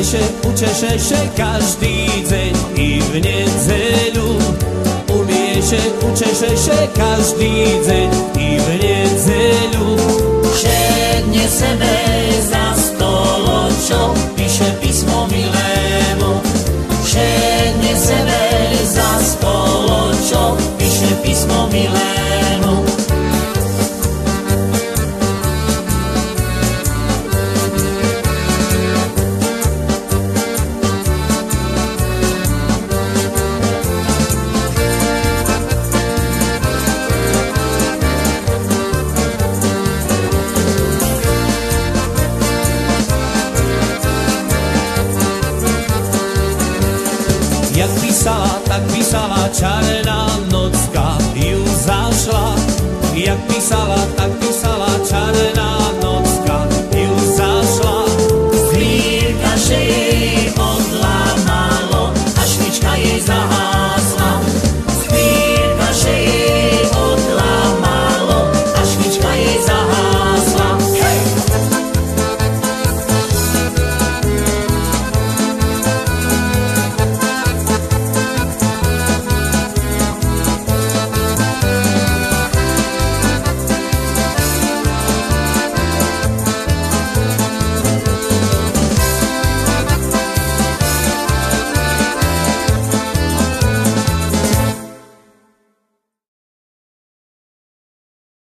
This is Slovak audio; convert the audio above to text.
Učeše každý deň i v nedzeľu. Učeše každý deň i v nedzeľu. Šedne sebe za stoločo, píše písmo milému. Šedne sebe za stoločo, píše písmo milému. Tak písala čarná nocka, ju zašla. Jak písala,